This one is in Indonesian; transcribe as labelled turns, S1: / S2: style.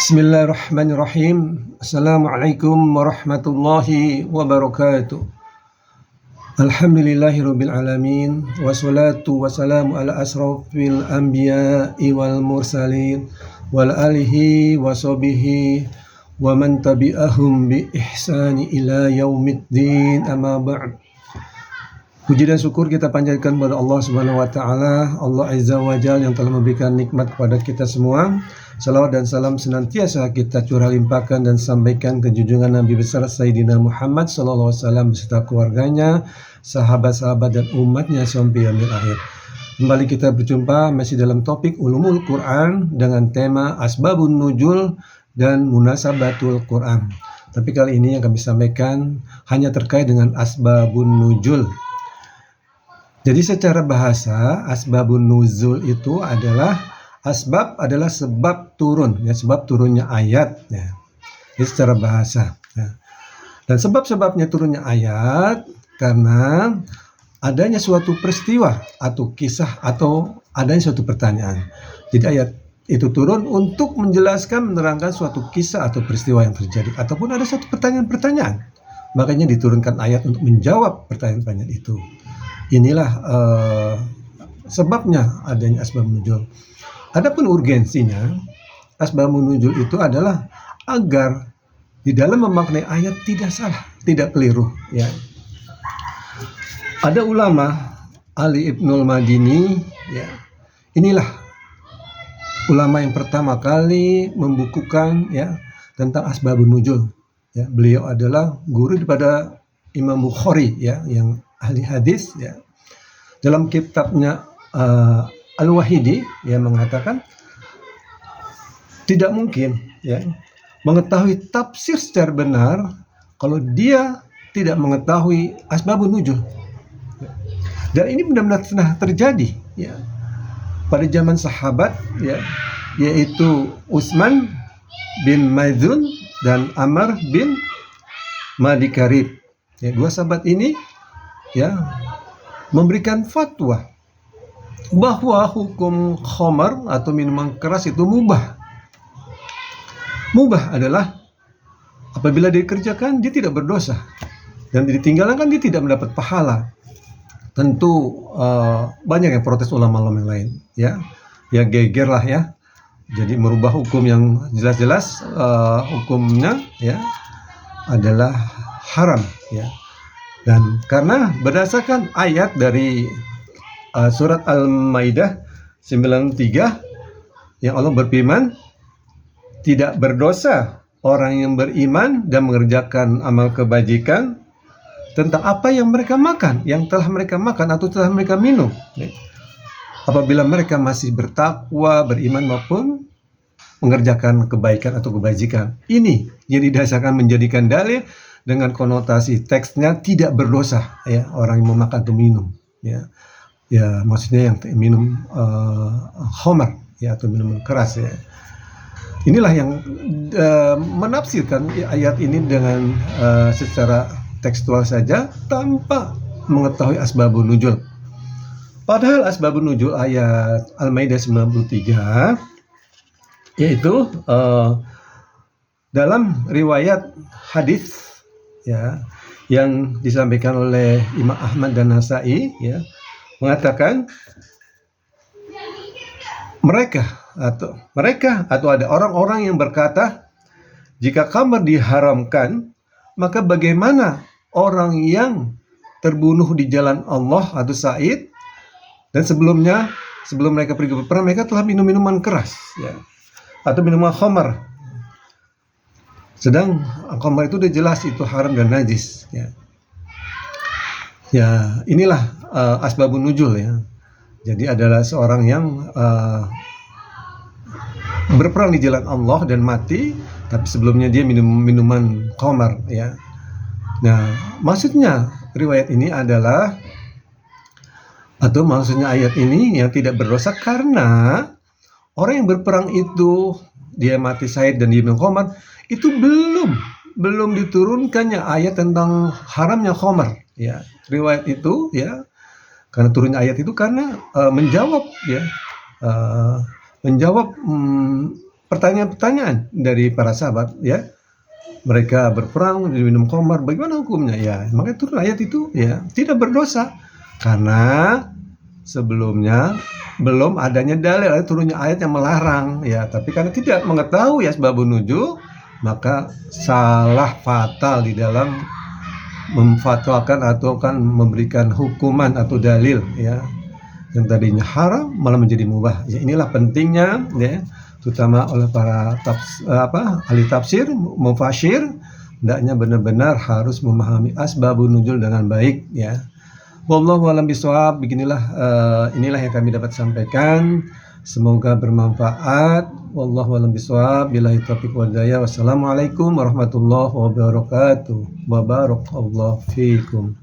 S1: Bismillahirrahmanirrahim. Assalamualaikum warahmatullahi wabarakatuh. Alhamdulillahirabbil alamin wassalatu wassalamu ala asrofil anbiya'i wal mursalin wal alihi washabihi wa man tabi'ahum bi ihsani ila yaumiddin, amma ba'd. Puji dan syukur kita panjatkan kepada Allah Subhanahu wa taala, Allah Azza wa Jalla yang telah memberikan nikmat kepada kita semua. Salawat dan salam senantiasa kita curah limpahkan dan sampaikan ke junjungan Nabi besar Sayyidina Muhammad sallallahu alaihi wasallam beserta keluarganya, sahabat-sahabat dan umatnya sampai yaumil akhir. Kembali kita berjumpa masih dalam topik Ulumul Quran dengan tema Asbabun Nuzul dan Munasabatul Quran. Tapi kali ini yang kami sampaikan hanya terkait dengan Asbabun Nuzul. Jadi secara bahasa asbabun nuzul itu adalah sebab turun, ya, sebab turunnya ayat, ya. Jadi secara bahasa, ya. Dan sebab-sebabnya turunnya ayat karena adanya suatu peristiwa atau kisah atau adanya suatu pertanyaan. Jadi ayat itu turun untuk menjelaskan, menerangkan suatu kisah atau peristiwa yang terjadi ataupun ada suatu pertanyaan-pertanyaan. Makanya diturunkan ayat untuk menjawab pertanyaan-pertanyaan itu. Inilah sebabnya adanya asbabun nuzul. Adapun urgensinya, asbabun nuzul itu adalah agar di dalam memaknai ayat tidak salah, tidak keliru, ya. Ada ulama Ali Ibnul Madini, ya. Inilah ulama yang pertama kali membukukan, ya, tentang asbabun nuzul, ya. Beliau adalah guru daripada Imam Bukhari, ya, yang ahli hadis, ya. Dalam kitabnya Al-Wahidi, ya, mengatakan tidak mungkin, ya, mengetahui tafsir secara benar kalau dia tidak mengetahui asbabun nuzul. Dan ini benar-benar pernah terjadi, ya, pada zaman sahabat, ya, yaitu Utsman bin Maz'un dan Amr bin Madi Karib. Ya, dua sahabat ini, ya, memberikan fatwa bahwa hukum khamar atau minuman keras itu mubah. Mubah adalah apabila dikerjakan dia tidak berdosa dan ditinggalkan dia tidak mendapat pahala. Tentu banyak yang protes ulama-ulama yang lain, ya. Ya geger lah, ya. Jadi merubah hukum yang jelas-jelas hukumnya, ya, adalah haram, ya. Dan karena berdasarkan ayat dari surat Al-Maidah 93 yang Allah berfirman, tidak berdosa orang yang beriman dan mengerjakan amal kebajikan tentang apa yang mereka makan, yang telah mereka makan atau telah mereka minum, apabila mereka masih bertakwa, beriman maupun mengerjakan kebaikan atau kebajikan. Ini yang didasarkan menjadikan dalil dengan konotasi teksnya tidak berdosa, ya, orang yang memakan atau minum, ya. Ya, maksudnya yang minum khamar, ya, atau minuman keras, ya. Inilah yang menafsirkan ayat ini dengan secara tekstual saja tanpa mengetahui asbabun nuzul. Padahal asbabun nuzul ayat Al-Maidah 93 yaitu dalam riwayat hadis, ya, yang disampaikan oleh Imam Ahmad dan Nasai, ya, mengatakan mereka atau ada orang-orang yang berkata, jika khamar diharamkan, maka bagaimana orang yang terbunuh di jalan Allah atau syahid dan sebelum mereka pergi berperang mereka telah minum minuman keras, ya, atau minuman khamar. Sedang khamar itu udah jelas itu haram dan najis, ya. Ya, inilah asbabun nuzul, ya. Jadi adalah seorang yang berperang di jalan Allah dan mati, tapi sebelumnya dia minum minuman khamar, ya. Nah, maksudnya riwayat ini adalah atau maksudnya ayat ini yang tidak berdosa karena orang yang berperang itu dia mati syahid dan dia minum khamar, itu belum diturunkannya ayat tentang haramnya khamar, ya. Riwayat itu, ya, karena turunnya ayat itu karena menjawab pertanyaan-pertanyaan dari para sahabat, ya. Mereka berperang, minum khamar, bagaimana hukumnya? Ya, makanya turun ayat itu, ya, tidak berdosa. Karena sebelumnya belum adanya dalil, turunnya ayat yang melarang, ya. Tapi karena tidak mengetahui asbabun nuzul, maka salah fatal di dalam memfatwakan atau kan memberikan hukuman atau dalil, ya, yang tadinya haram malah menjadi mubah. Ya, inilah pentingnya, ya, terutama oleh para ahli tafsir, mufassir, hendaknya benar-benar harus memahami asbabun nuzul dengan baik, ya. Wallahu a'lam bishawab. Inilah yang kami dapat sampaikan. Semoga bermanfaat. Wallahu a'lam bishawab. Billahi taufiq wal hidayah. Wassalamualaikum warahmatullahi wabarakatuh. Wa barakallahu fiikum.